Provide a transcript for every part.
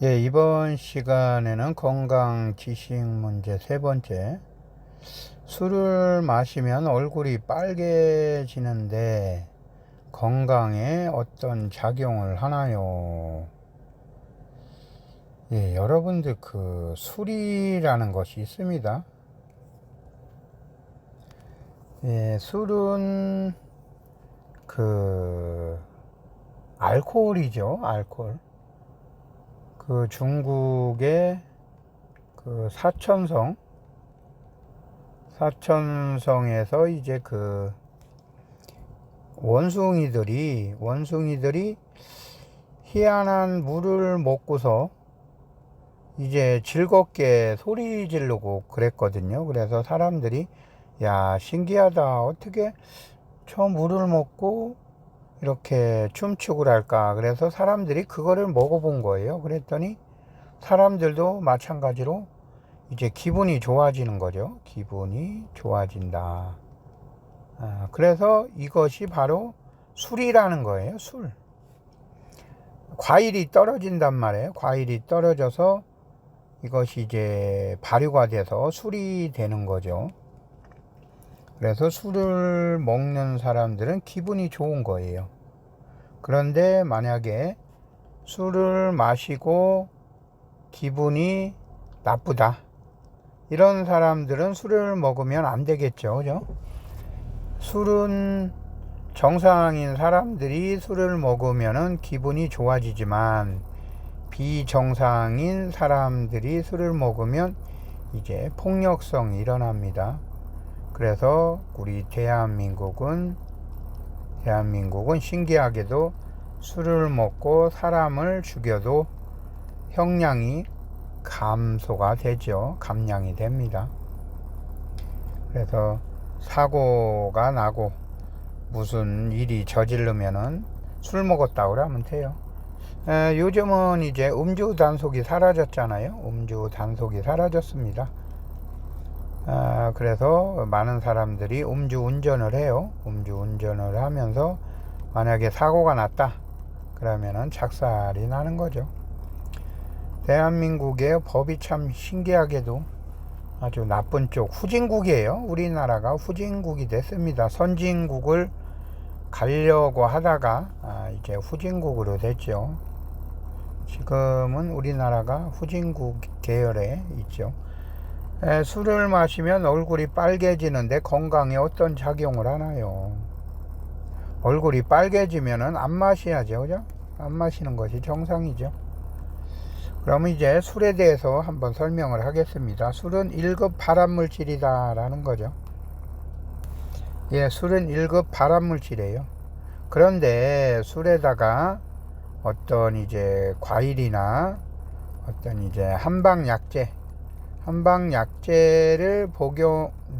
예, 이번 시간에는 건강 지식 문제 세 번째. 술을 마시면 얼굴이 빨개지는데 건강에 어떤 작용을 하나요? 예, 여러분들 그 술이라는 것이 있습니다. 예, 술은 그 알코올이죠, 알코올. 그 중국의 그 사천성에서 이제 그 원숭이들이 희한한 물을 먹고서 이제 즐겁게 소리 지르고 그랬거든요. 그래서 사람들이 야, 신기하다. 어떻게 저 물을 먹고 이렇게 춤추고 할까. 그래서 사람들이 그거를 먹어본 거예요. 그랬더니 사람들도 마찬가지로 이제 기분이 좋아지는 거죠. 기분이 좋아진다. 그래서 이것이 바로 술이라는 거예요. 술. 과일이 떨어진단 말이에요. 과일이 떨어져서 이것이 이제 발효가 돼서 술이 되는 거죠. 그래서 술을 먹는 사람들은 기분이 좋은 거예요. 그런데 만약에 술을 마시고 기분이 나쁘다. 이런 사람들은 술을 먹으면 안 되겠죠. 그죠? 술은 정상인 사람들이 술을 먹으면 기분이 좋아지지만 비정상인 사람들이 술을 먹으면 이제 폭력성이 일어납니다. 그래서 우리 대한민국은 신기하게도 술을 먹고 사람을 죽여도 형량이 감소가 되죠. 감량이 됩니다. 그래서 사고가 나고 무슨 일이 저지르면은 술 먹었다고 그러면 돼요. 요즘은 이제 음주 단속이 사라졌잖아요. 음주 단속이 사라졌습니다. 그래서 많은 사람들이 음주 운전을 해요. 음주 운전을 하면서 만약에 사고가 났다 그러면은 작살이 나는 거죠. 대한민국의 법이 참 신기하게도 아주 나쁜 쪽 후진국이에요. 우리나라가 후진국이 됐습니다. 선진국을 가려고 하다가 이제 후진국으로 됐죠. 지금은 우리나라가 후진국 계열에 있죠. 술을 마시면 얼굴이 빨개지는데 건강에 어떤 작용을 하나요? 얼굴이 빨개지면은 안 마셔야죠. 그죠? 안 마시는 것이 정상이죠. 그럼 이제 술에 대해서 한번 설명을 하겠습니다. 술은 1급 발암물질이다 라는 거죠. 예, 술은 1급 발암물질이에요. 그런데 술에다가 어떤 이제 과일이나 어떤 이제 한방약재를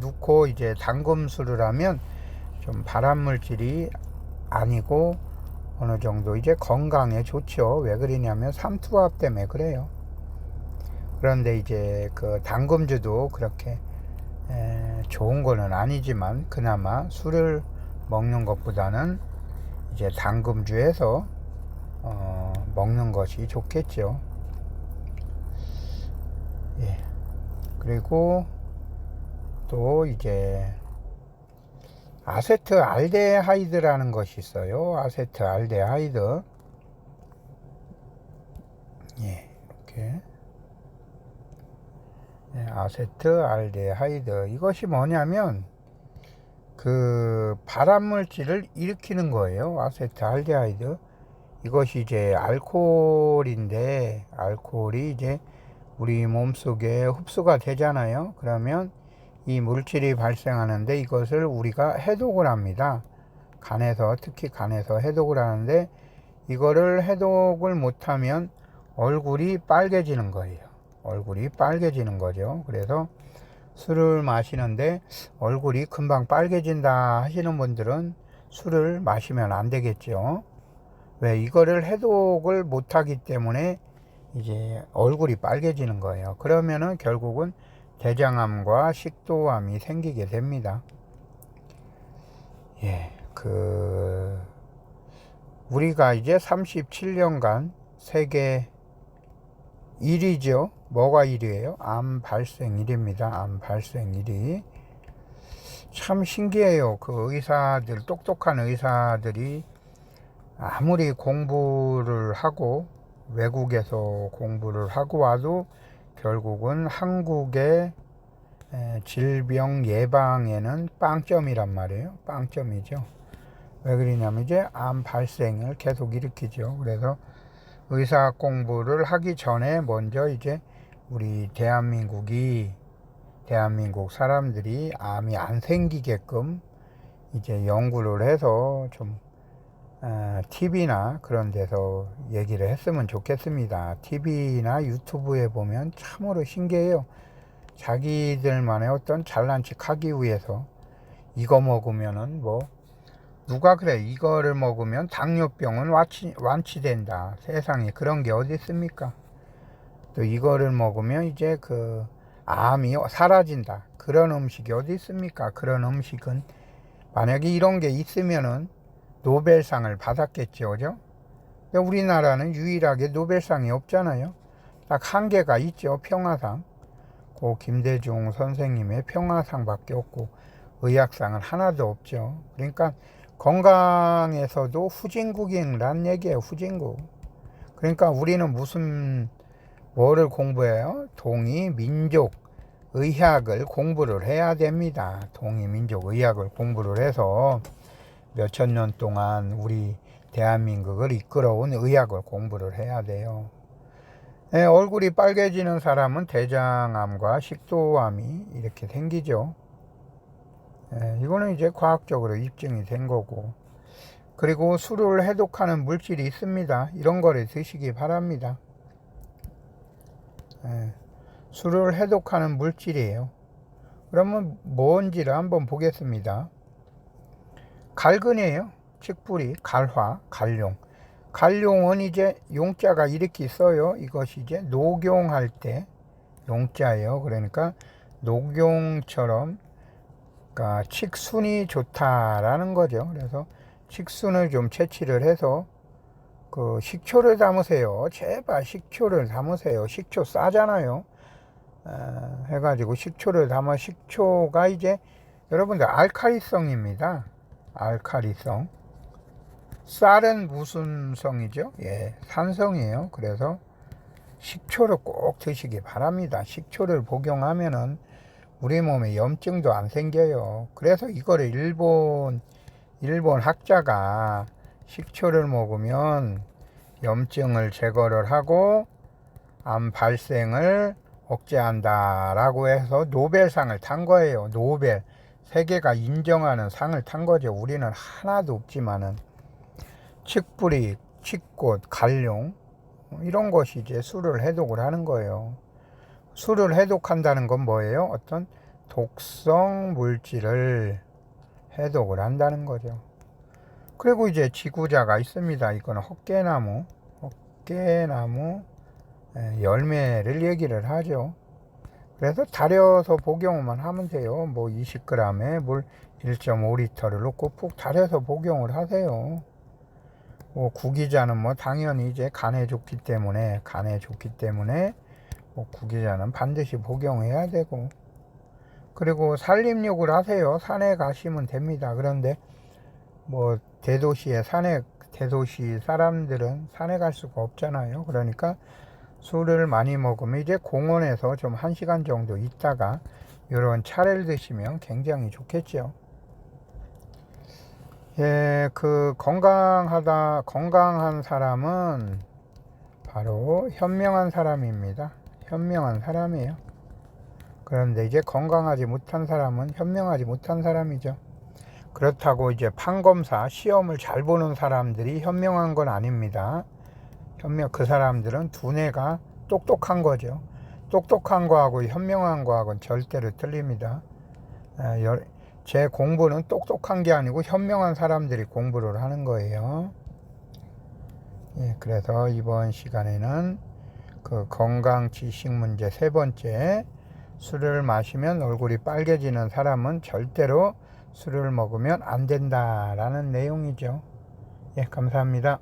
넣고 이제 담금술을 하면 좀 발암물질이 아니고 어느 정도 이제 건강에 좋죠. 왜 그러냐면 삼투압 때문에 그래요. 그런데 이제 그 담금주도 그렇게 좋은 거는 아니지만 그나마 술을 먹는 것보다는 이제 담금주에서 먹는 것이 좋겠죠. 예. 그리고 또 이제 아세트알데하이드라는 것이 있어요. 아세트알데하이드. 예, 이렇게. 예, 아세트알데하이드. 이것이 뭐냐면 그 발암물질을 일으키는 거예요. 아세트알데하이드. 이것이 이제 알코올인데 알코올이 이제 우리 몸속에 흡수가 되잖아요. 그러면 이 물질이 발생하는데 이것을 우리가 해독을 합니다. 특히 간에서 해독을 하는데 이거를 해독을 못하면 얼굴이 빨개지는 거예요. 얼굴이 빨개지는 거죠. 그래서 술을 마시는데 얼굴이 금방 빨개진다 하시는 분들은 술을 마시면 안 되겠죠. 왜? 이거를 해독을 못하기 때문에 이제 얼굴이 빨개지는 거예요. 그러면은 결국은 대장암과 식도암이 생기게 됩니다. 예, 우리가 이제 37년간 세계 일이죠. 뭐가 일이에요? 암 발생일입니다. 암 발생일이. 참 신기해요. 그 의사들, 똑똑한 의사들이 아무리 공부를 하고 외국에서 공부를 하고 와도 결국은 한국의 질병 예방에는 빵점이란 말이에요. 빵점이죠. 왜 그러냐면 이제 암 발생을 계속 일으키죠. 그래서 의사 공부를 하기 전에 먼저 이제 우리 대한민국 사람들이 암이 안 생기게끔 이제 연구를 해서 좀 TV나 그런 데서 얘기를 했으면 좋겠습니다. TV나 유튜브에 보면 참으로 신기해요. 자기들만의 어떤 잘난 척 하기 위해서 이거 먹으면은 뭐 누가 그래 이거를 먹으면 당뇨병은 완치된다. 세상에 그런 게 어디 있습니까? 또 이거를 먹으면 이제 그 암이 사라진다. 그런 음식이 어디 있습니까? 그런 음식은 만약에 이런 게 있으면은 노벨상을 받았겠죠, 그죠? 근데 우리나라는 유일하게 노벨상이 없잖아요. 딱 한 개가 있죠, 평화상. 고 김대중 선생님의 평화상밖에 없고 의학상은 하나도 없죠. 그러니까 건강에서도 후진국이란 얘기예요, 후진국. 그러니까 우리는 뭐를 공부해요? 동이민족 의학을 공부를 해야 됩니다. 동이민족 의학을 공부를 해서 몇천 년 동안 우리 대한민국을 이끌어온 의학을 공부를 해야 돼요. 얼굴이 빨개지는 사람은 대장암과 식도암이 이렇게 생기죠. 이거는 이제 과학적으로 입증이 된 거고. 그리고 술을 해독하는 물질이 있습니다. 이런 거를 드시기 바랍니다. 술을 해독하는 물질이에요. 그러면 뭔지를 한번 보겠습니다. 갈근이에요. 칡뿌리, 갈화, 갈룡. 갈룡은 이제 용자가 이렇게 써요. 이것이 이제 녹용할 때 용자예요. 그러니까 녹용처럼 그러니까 칡순이 좋다라는 거죠. 그래서 칡순을 좀 채취를 해서 그 식초를 담으세요. 제발 식초를 담으세요. 식초 싸잖아요. 해가지고 식초를 담아. 식초가 이제 여러분들 알칼리성입니다. 알칼리성. 쌀은 무슨 성이죠? 예, 산성이에요. 그래서 식초를 꼭 드시기 바랍니다. 식초를 복용하면은 우리 몸에 염증도 안 생겨요. 그래서 이거를 일본 학자가 식초를 먹으면 염증을 제거를 하고 암 발생을 억제한다 라고 해서 노벨상을 탄 거예요. 노벨. 세계가 인정하는 상을 탄 거죠. 우리는 하나도 없지만은 칡뿌리, 칡꽃, 갈룡 이런 것이 이제 술을 해독을 하는 거예요. 술을 해독한다는 건 뭐예요? 어떤 독성 물질을 해독을 한다는 거죠. 그리고 이제 지구자가 있습니다. 이거는 헛개나무 열매를 얘기를 하죠. 그래서 달여서 복용만 하면 돼요. 뭐 20g에 물 1.5리터를 넣고 푹 달여서 복용을 하세요. 뭐 구기자는 뭐 당연히 이제 간에 좋기 때문에 뭐 구기자는 반드시 복용해야 되고, 그리고 산림욕을 하세요. 산에 가시면 됩니다. 그런데 뭐 대도시 사람들은 산에 갈 수가 없잖아요. 그러니까 술을 많이 먹으면 이제 공원에서 좀 1시간 정도 있다가 이런 차를 드시면 굉장히 좋겠죠. 예, 그 건강한 사람은 바로 현명한 사람입니다. 현명한 사람이에요. 그런데 이제 건강하지 못한 사람은 현명하지 못한 사람이죠. 그렇다고 이제 판검사 시험을 잘 보는 사람들이 현명한 건 아닙니다. 그 사람들은 두뇌가 똑똑한 거죠. 똑똑한 거하고 현명한 거하고는 절대로 틀립니다. 제 공부는 똑똑한 게 아니고 현명한 사람들이 공부를 하는 거예요. 예, 그래서 이번 시간에는 그 건강 지식 문제 3번째, 술을 마시면 얼굴이 빨개지는 사람은 절대로 술을 먹으면 안 된다라는 내용이죠. 예, 감사합니다.